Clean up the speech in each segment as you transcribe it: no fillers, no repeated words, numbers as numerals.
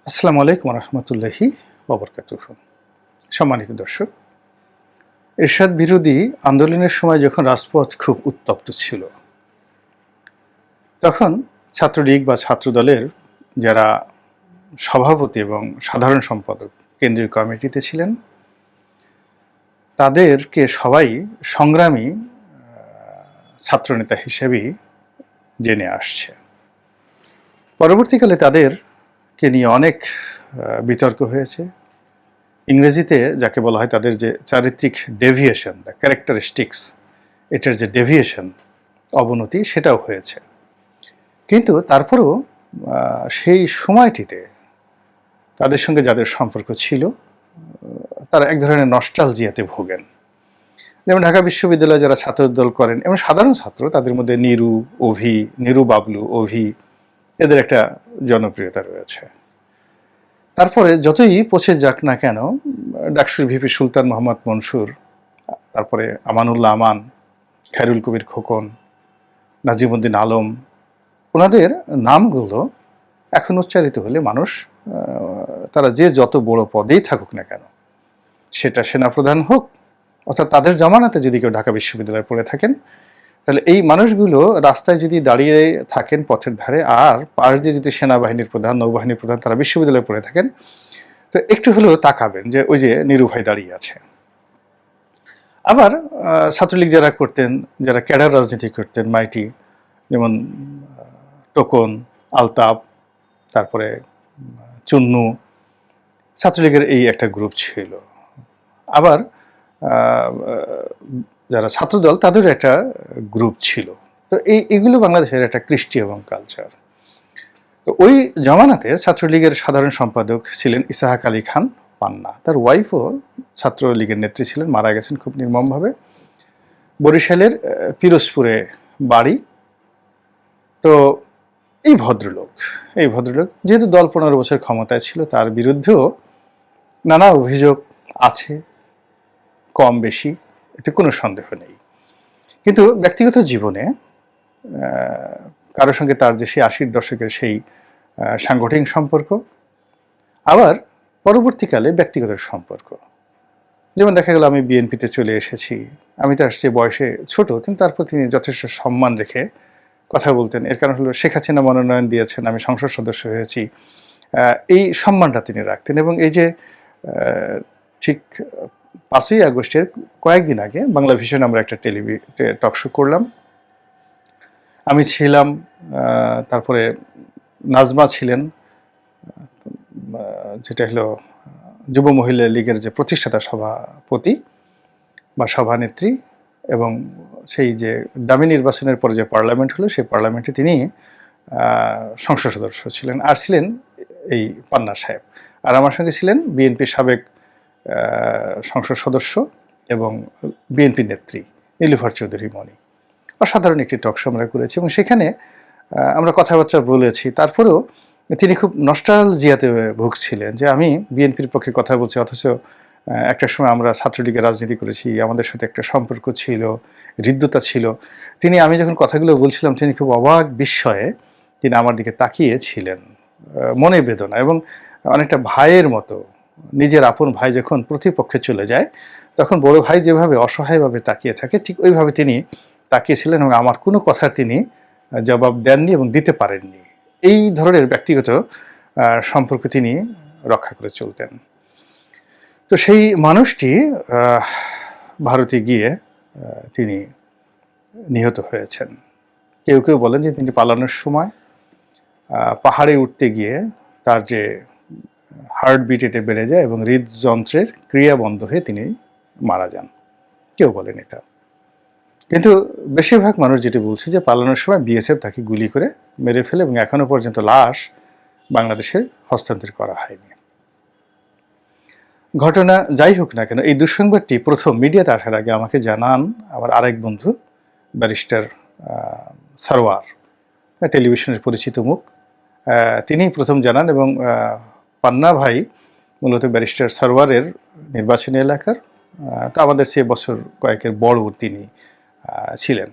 আসসালামু আলাইকুম রহমতুল্লাহি ওবরকাতুহু। সম্মানিত দর্শক, এরশাদ বিরোধী আন্দোলনের সময় যখন রাজপথ খুব উত্তপ্ত ছিল, তখন ছাত্রলীগ বা ছাত্রদলের যারা সভাপতি এবং সাধারণ সম্পাদক কেন্দ্রীয় কমিটিতে ছিলেন, তাদেরকে সবাই সংগ্রামী ছাত্রনেতা হিসেবেই জেনে আসছে। পরবর্তীকালে তাদেরকে নিয়ে অনেক বিতর্ক হয়েছে। ইংরেজিতে যাকে বলা হয় তাদের যে চারিত্রিক ডেভিয়েশন, দ্য ক্যারেক্টারিস্টিক্স, এটার যে ডেভিয়েশন, অবনতি, সেটাও হয়েছে। কিন্তু তারপরেও সেই সময়টিতে তাদের সঙ্গে যাদের সম্পর্ক ছিল, তারা এক ধরনের নস্টালজিয়াতে ভোগেন। যেমন ঢাকা বিশ্ববিদ্যালয়ে যারা ছাত্রদল করেন এবং সাধারণ ছাত্র, তাদের মধ্যে নিরু বাবলু, অভি, এদের একটা জনপ্রিয়তা রয়েছে। তারপরে যতই পচে যাক না কেন, ডাকসুর ভিপি সুলতান মোহাম্মদ মনসুর, তারপরে আমানুল্লাহ আমান, খায়রুল কবির খোকন, নাজিমুদ্দিন আলম, ওনাদের নামগুলো এখন উচ্চারিত হলে মানুষ, তারা যে যত বড় পদেই থাকুক না কেন, সেটা সেনাপ্রধান হোক, অর্থাৎ তাদের জামানাতে যদি কেউ ঢাকা বিশ্ববিদ্যালয়ে পড়ে থাকেন, তাহলে এই মানুষগুলো রাস্তায় যদি দাঁড়িয়ে থাকেন পথের ধারে, আর পাশ দিয়ে যদি সেনাবাহিনীর প্রধান, নৌবাহিনীর প্রধান তারা বিশ্ববিদ্যালয়ে পড়ে থাকেন, তো একটু হলেও তাকাবেন যে ওই যে নিরু ভাই দাঁড়িয়ে আছে। আবার ছাত্রলীগ যারা করতেন, যারা ক্যাডার রাজনীতি করতেন, মাইটি, যেমন টোকন, আলতাপ, তারপরে চুন্নু, ছাত্রলীগের এই একটা গ্রুপ ছিল। আবার যারা ছাত্রদল, তাদেরও একটা গ্রুপ ছিল। তো এগুলো বাংলাদেশের একটা কৃষ্টি এবং কালচার। তো ওই জমানাতে ছাত্রলীগের সাধারণ সম্পাদক ছিলেন ইসাহাক আলী খান পান্না। তার ওয়াইফও ছাত্রলীগের নেত্রী ছিলেন, মারা গেছেন খুব নির্মমভাবে। বরিশালের পিরোজপুরে বাড়ি। তো এই ভদ্রলোক যেহেতু দল 15 বছর ক্ষমতায় ছিল, তার বিরুদ্ধেও নানা অভিযোগ আছে, কম বেশি, এতে কোনো সন্দেহ নেই। কিন্তু ব্যক্তিগত জীবনে কারোর সঙ্গে তার যে সেই 80-র দশকের সেই সাংগঠনিক সম্পর্ক, আবার পরবর্তীকালে ব্যক্তিগত সম্পর্ক। যেমন দেখা গেল আমি বিএনপিতে চলে এসেছি, আমি তার চেয়ে বয়সে ছোট, কিন্তু তারপর তিনি যথেষ্ট সম্মান রেখে কথা বলতেন। এর কারণ হলো শেখ হাসিনা মনোনয়ন দিয়েছেন, আমি সংসদ সদস্য হয়েছি, এই সম্মানটা তিনি রাখতেন। এবং এই যে ঠিক 5ই আগস্টের কয়েকদিন আগে বাংলা ভিশন আমরা একটা টক শো করলাম, আমি ছিলাম, তারপরে নাজমা ছিলেন, যেটা হলো যুব মহিলা লীগের যে প্রতিষ্ঠাতা সভাপতি বা সভানেত্রী, এবং সেই যে দামি নির্বাচনের পরে যে পার্লামেন্ট হলো, সেই পার্লামেন্টে তিনি সংসদ সদস্য ছিলেন। আর ছিলেন এই পান্না সাহেব। আর আমার সঙ্গে ছিলেন বিএনপির সাবেক সংসদ সদস্য এবং বিএনপি নেত্রী নীলুফার চৌধুরী মনি। অসাধারণ একটি টক শো আমরা করেছি এবং সেখানে আমরা কথাবার্তা বলেছি। তারপরেও তিনি খুব নস্টালজিয়াতে ভুগছিলেন যে আমি বিএনপির পক্ষে কথা বলছি, অথচ একটা সময় আমরা ছাত্রলীগের রাজনীতি করেছি, আমাদের সাথে একটা সম্পর্ক ছিল, হৃদ্যতা ছিল। আমি যখন কথাগুলো বলছিলাম, তিনি খুব অবাক বিস্ময়ে তিনি আমার দিকে তাকিয়ে ছিলেন, মনে বেদনা, এবং অনেকটা ভাইয়ের মতো, নিজের আপন ভাই যখন প্রতিপক্ষে চলে যায়, তখন বড় ভাই যেভাবে অসহায়ভাবে তাকিয়ে থাকে, ঠিক ওইভাবে তিনি তাকিয়েছিলেন এবং আমার কোনো কথার তিনি জবাব দেননি এবং দিতে পারেননি। এই ধরনের ব্যক্তিগত সম্পর্ক তিনি রক্ষা করে চলতেন। তো সেই মানুষটি ভারতে গিয়ে তিনি নিহত হয়েছেন। কেউ কেউ বলেন যে তিনি পালানোর সময় পাহাড়ে উঠতে গিয়ে তার যে হার্টবিট এটা বেড়ে যায় এবং হৃদযন্ত্রের ক্রিয়া বন্ধ হয়ে তিনি মারা যান। কেউ বলেন এটা। কিন্তু বেশিরভাগ মানুষ যেটি বলছে যে পালানোর সময় বিএসএফ তাকে গুলি করে মেরে ফেলে এবং এখনো পর্যন্ত লাশ বাংলাদেশের হস্তান্তর করা হয়নি। ঘটনা যাই হোক না কেন, এই দুঃসংবাদটি প্রথম মিডিয়াতে আসার আগে আমাকে জানান আমার আরেক বন্ধু, ব্যারিস্টার সারওয়ার, টেলিভিশনের পরিচিত মুখ। তিনি প্রথম জানান এবং পান্না ভাই মূলত ব্যারিস্টার সারওয়ারের নির্বাচনী এলাকার, তো আমাদের চেয়ে বছর কয়েকের বড় তিনি ছিলেন।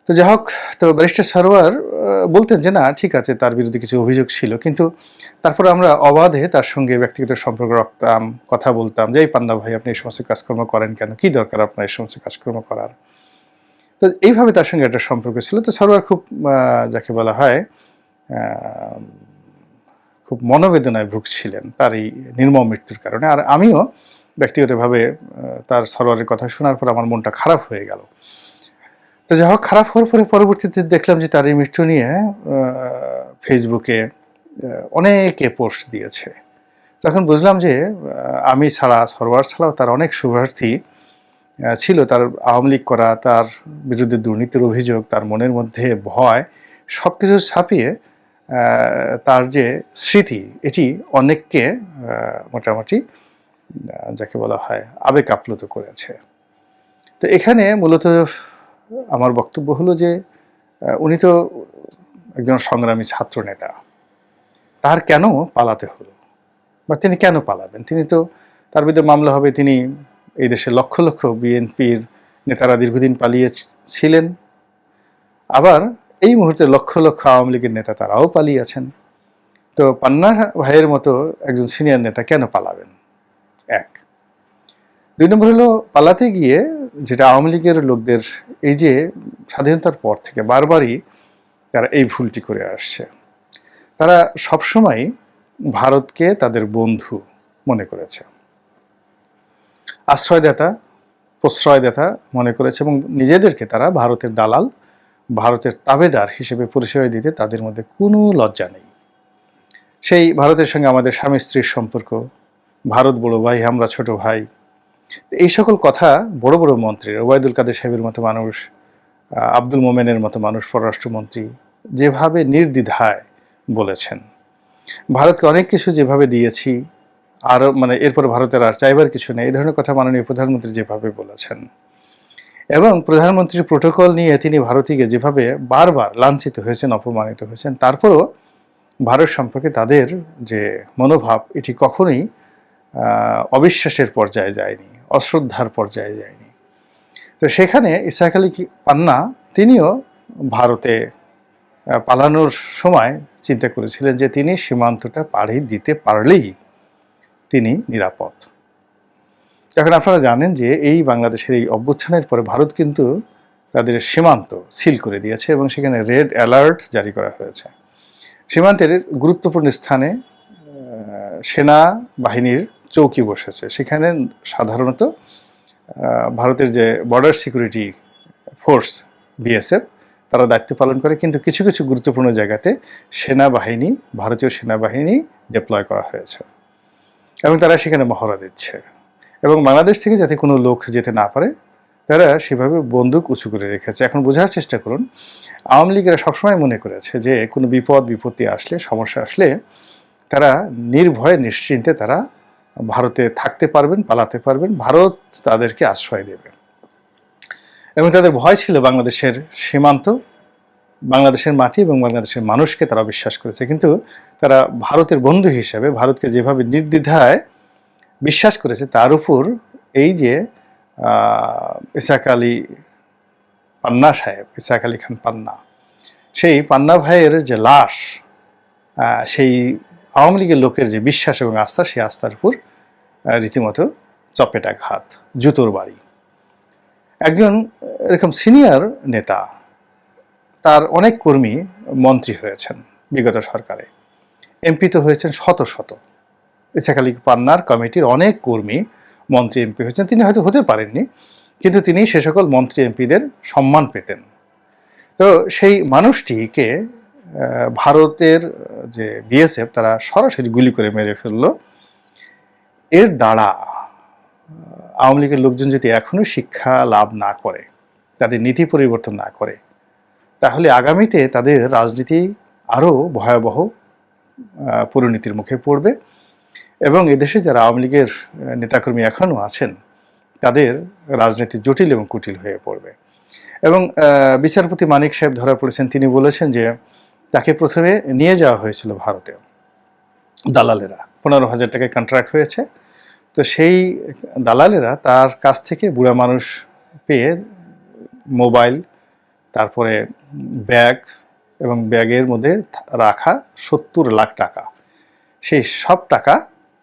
তো যাই হোক, তো ব্যারিস্টার সরোয়ার বলতেন যে না ঠিক আছে, তার বিরুদ্ধে কিছু অভিযোগ ছিল, কিন্তু তারপরে আমরা অবাধে তার সঙ্গে ব্যক্তিগত সম্পর্ক রাখতাম, কথা বলতাম যে এই পান্না ভাই আপনি এই সমস্ত কাজকর্ম করেন কেন, কি দরকার আপনার এই সমস্ত কাজকর্ম করার। তো এইভাবে তার সঙ্গে একটা সম্পর্ক ছিল। তো সরোয়ার খুব যাকে বলা হয় খুব মনোবেদনায় ভুগছিলেন তার এই নির্মম মৃত্যুর কারণে। আর আমিও ব্যক্তিগতভাবে তার সরোয়ারের কথা শোনার পর আমার মনটা খারাপ হয়ে গেল। তো যাই হোক, খারাপ হওয়ার পরে পরবর্তীতে দেখলাম যে তার এই মৃত্যু নিয়ে ফেসবুকে অনেকে পোস্ট দিয়েছে। তখন বুঝলাম যে আমি ছাড়া, সরোয়ার ছাড়াও তার অনেক শুভার্থী ছিল। তার আওয়ামী লীগ করা, তার বিরুদ্ধে দুর্নীতির অভিযোগ, তার মনের মধ্যে ভয়, সব কিছু ছাপিয়ে তার যে স্মৃতি, এটি অনেককে মোটামুটি যাকে বলা হয় আবেগ আপ্লুত করেছে। তো এখানে মূলত আমার বক্তব্য হলো যে উনি তো একজন সংগ্রামী ছাত্র নেতা, তার কেন পালাতে হলো বা তিনি কেন পালাবেন? তিনি তো, তার বিরুদ্ধে মামলা হবে, তিনি এই দেশে লক্ষ লক্ষ বিএনপির নেতারা দীর্ঘদিন পালিয়েছিলেন, আবার এই মুহূর্তে লক্ষ লক্ষ আওয়ামী লীগের নেতা তারাও পালিয়েছেন। তো পান্না ভাইয়ের মতো একজন সিনিয়র নেতা কেন পালাবেন? এক। দুই নম্বর হলো, পালাতে গিয়ে যেটা আওয়ামী লীগের লোকদের এই যে স্বাধীনতার পর থেকে বারবারই তারা এই ভুলটি করে আসছে, তারা সবসময় ভারতকে তাদের বন্ধু মনে করেছে, আশ্রয়দাতা, প্রশ্রয়দাতা মনে করেছে, এবং নিজেদেরকে তারা ভারতের দালাল, ভারতের তাবেদার হিসেবে পরিচয় দিতে তাদের মধ্যে কোনো লজ্জা নেই। সেই ভারতের সঙ্গে আমাদের স্বামী স্ত্রীর সম্পর্ক, ভারত বড় ভাই আমরা ছোট ভাই, এই সকল কথা বড় বড় মন্ত্রী, ওবায়দুল কাদের সাহেবের মতো মানুষ, আব্দুল মোমেনের মতো মানুষ, পররাষ্ট্রমন্ত্রী যেভাবে নির্দ্বিধায় বলেছেন, ভারতকে অনেক কিছু যেভাবে দিয়েছি, আর মানে এরপর ভারতের আর চাইবার কিছু নেই, এই ধরনের কথা মাননীয় প্রধানমন্ত্রী যেভাবে বলেছেন, এবং প্রধানমন্ত্রীর প্রোটোকল নিয়ে তিনি ভারতীকে যেভাবে বারবার লাঞ্ছিত হয়েছেন, অপমানিত হয়েছেন, তারপরও ভারত সম্পর্কে তাদের যে মনোভাব, এটি কখনোই অবিশ্বাসের পর্যায়ে যায়নি, অশ্রদ্ধার পর্যায়ে যায়নি। তো সেখানে ইসহাক আলী পান্না তিনিও ভারতে পালানোর সময় চিন্তা করেছিলেন যে তিনি সীমান্তটা পাড়ি দিতে পারলেই তিনি নিরাপদ। এখন আপনারা জানেন যে এই বাংলাদেশের এই অভ্যুত্থানের পরে ভারত কিন্তু তাদের সীমান্ত সিল করে দিয়েছে এবং সেখানে রেড অ্যালার্ট জারি করা হয়েছে। সীমান্তের গুরুত্বপূর্ণ স্থানে সেনা বাহিনীর চৌকি বসেছে, সেখানে সাধারণত ভারতের যে বর্ডার সিকিউরিটি ফোর্স বিএসএফ তারা দায়িত্ব পালন করে, কিন্তু কিছু কিছু গুরুত্বপূর্ণ জায়গাতে সেনাবাহিনী, ভারতীয় সেনাবাহিনী ডিপ্লয় করা হয়েছে এবং তারা সেখানে মহড়া দিচ্ছে, এবং বাংলাদেশ থেকে যাতে কোনো লোক যেতে না পারে তারা সেভাবে বন্দুক উঁচু করে রেখেছে। এখন বোঝার চেষ্টা করুন, আওয়ামী লীগেরা সবসময় মনে করেছে যে কোনো বিপদ বিপত্তি আসলে, সমস্যা আসলে তারা নির্ভয়ে নিশ্চিন্তে তারা ভারতে থাকতে পারবেন, পালাতে পারবেন, ভারত তাদেরকে আশ্রয় দেবে, এবং তাদের ভয় ছিল বাংলাদেশের সীমান্ত, বাংলাদেশের মাটি এবং বাংলাদেশের মানুষকে তারা বিশ্বাস করেছে। কিন্তু তারা ভারতের বন্ধু হিসেবে ভারতকে যেভাবে নির্দ্বিধায় বিশ্বাস করেছে, তার উপর এই যে ইসহাক আলী পান্না সাহেব, ইসহাক আলী খান পান্না, সেই পান্না ভাইয়ের যে লাশ, সেই আওয়ামী লীগের লোকের যে বিশ্বাস এবং আস্থা, সেই আস্থার উপর রীতিমতো চপেটাঘাত, জুতোর বাড়ি। একজন এরকম সিনিয়র নেতা, তার অনেক কর্মী মন্ত্রী হয়েছেন বিগত সরকারে, এমপি তো হয়েছেন শত শত। ইসহাক আলী পান্নার কমিটির অনেক কর্মী মন্ত্রী এমপি হয়েছেন, তিনি হয়তো হতে পারেননি, কিন্তু তিনি সে সকল মন্ত্রী এমপিদের সম্মান পেতেন। তো সেই মানুষটিকে ভারতের যে বিএসএফ তারা সরাসরি গুলি করে মেরে ফেলল। এর দ্বারা আওয়ামী লীগের লোকজন যদি এখনো শিক্ষা লাভ না করে, তাদের নীতি পরিবর্তন না করে, তাহলে আগামীতে তাদের রাজনীতি আরও ভয়াবহ পরিণতির মুখে পড়বে, এবং এদেশে যারা আওয়ামী লীগের নেতাকর্মী এখনও আছেন তাদের রাজনীতি জটিল এবং কুটিল হয়ে পড়বে। এবং বিচারপতি মানিক সাহেব ধরা পড়েছেন, তিনি বলেছেন যে তাকে প্রথমে নিয়ে যাওয়া হয়েছিল ভারতে, দালালেরা 15,000 টাকায় কন্ট্রাক্ট হয়েছে, তো সেই দালালেরা তার কাছ থেকে বুড়া মানুষ পেয়ে মোবাইল, তারপরে ব্যাগ, এবং ব্যাগের মধ্যে রাখা ৭০ লাখ টাকা, সেই সব টাকা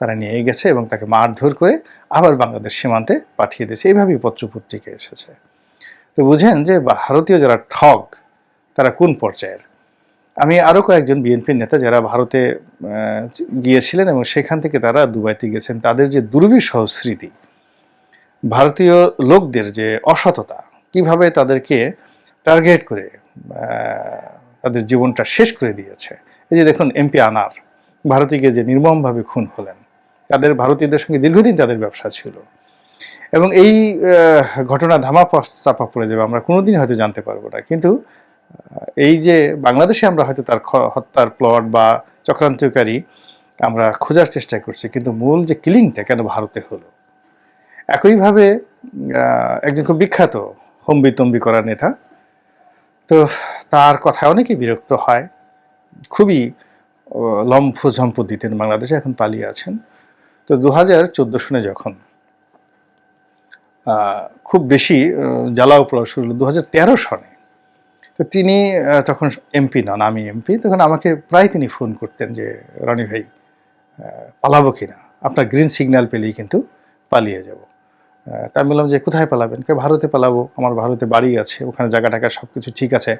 তারা নিয়ে গেছে এবং তাকে মারধর করে আবার বাংলাদেশ সীমান্তে পাঠিয়ে দিয়েছে। এইভাবেই পত্রপত্রিকা এসেছে। তো বুঝেন যে ভারতীয় যারা ঠগ তারা কোন পর্যায়ের। আমি আরও কয়েকজন বিএনপির নেতা যারা ভারতে গিয়েছিলেন এবং সেখান থেকে তারা দুবাইতে গেছেন, তাদের যে দুর্বিষহ স্মৃতি, ভারতীয় লোকদের যে অসততা, কিভাবে তাদেরকে টার্গেট করে তাদের জীবনটা শেষ করে দিয়েছে। এই যে দেখুন এমপি আনার ভারতে গিয়ে যে নির্মমভাবে খুন হলেন, তাদের ভারতীয়দের সঙ্গে দীর্ঘদিন তাদের ব্যবসা ছিল, এবং এই ঘটনা ধামা চাপা পড়ে যাবে আমরা কোনোদিন হয়তো জানতে পারবো না। কিন্তু এই যে বাংলাদেশে আমরা হয়তো তার হত্যার প্লট বা চক্রান্তকারী আমরা খোঁজার চেষ্টা করছি, কিন্তু মূল যে কিলিংটা কেন ভারতে হলো। একইভাবে একজন খুব বিখ্যাত হম্বিতম্বি করা নেতা, তো তার কথায় অনেকেই বিরক্ত হয়, খুবই লম্ফঝম্প দিতেন বাংলাদেশে, এখন পালিয়ে আছেন। তো 2014 সনে যখন খুব বেশি জ্বালাও পোড়া শুরু হলো 2013 সনে, তো তিনি তখন এমপি নন, আমি এমপি, তখন আমাকে প্রায় তিনি ফোন করতেন যে রনি ভাই পালাবো কিনা, আপনার গ্রিন সিগন্যাল পেলেই কিন্তু পালিয়ে যাব। তা আমি বললাম যে কোথায় পালাবেন? কে ভারতে পালাবো, আমার ভারতে বাড়ি আছে, ওখানে জায়গা টাকা সব কিছু ঠিক আছে,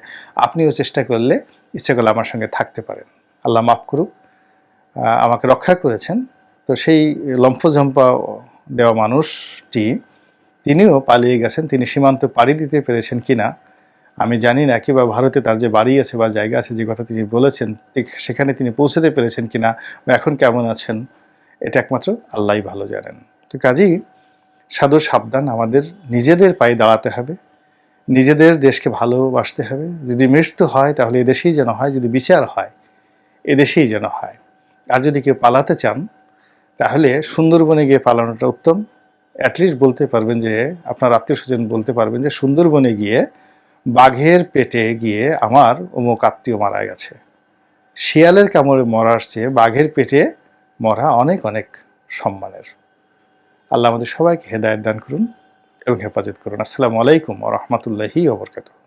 আপনিও চেষ্টা করলে ইচ্ছে করলে আমার সঙ্গে থাকতে পারেন, আল্লাহ মাফ করুক, আমাকে রক্ষা করেছেন। তো সেই লম্ফঝম্পা দেওয়া মানুষটি তিনিও পালিয়ে গেছেন। তিনি সীমান্ত পাড়ি দিতে পেরেছেন কিনা আমি জানি না, কিংবা ভারতে তার যে বাড়ি আছে বা জায়গা আছে যে কথা তিনি বলেছেন সেখানে তিনি পৌঁছতে পেরেছেন কিনা বা এখন কেমন আছেন, এটা একমাত্র আল্লাহই ভালো জানেন। তো কাজেই সাধু সাবধান, আমাদের নিজেদের পায়ে দাঁড়াতে হবে, নিজেদের দেশকে ভালোবাসতে হবে। যদি মৃত্যু হয় তাহলে এদেশেই যেন হয়, যদি বিচার হয় এদেশেই যেন হয়। আর যদি কেউ পালাতে চান তাহলে সুন্দরবনে গিয়ে পালানোটা উত্তম। অ্যাটলিস্ট বলতে পারবেন যে, আপনার আত্মীয় স্বজন বলতে পারবেন যে সুন্দরবনে গিয়ে বাঘের পেটে গিয়ে আমার অমুক আত্মীয় মারা গেছে। শিয়ালের কামড়ে মরার চেয়ে বাঘের পেটে মরা অনেক অনেক সম্মানের। আল্লাহ আমাদের সবাইকে হেদায়েত দান করুন এবং হেফাজত করুন। আসসালামু আলাইকুম ওয়া রাহমাতুল্লাহি ওয়া বারাকাতুহু।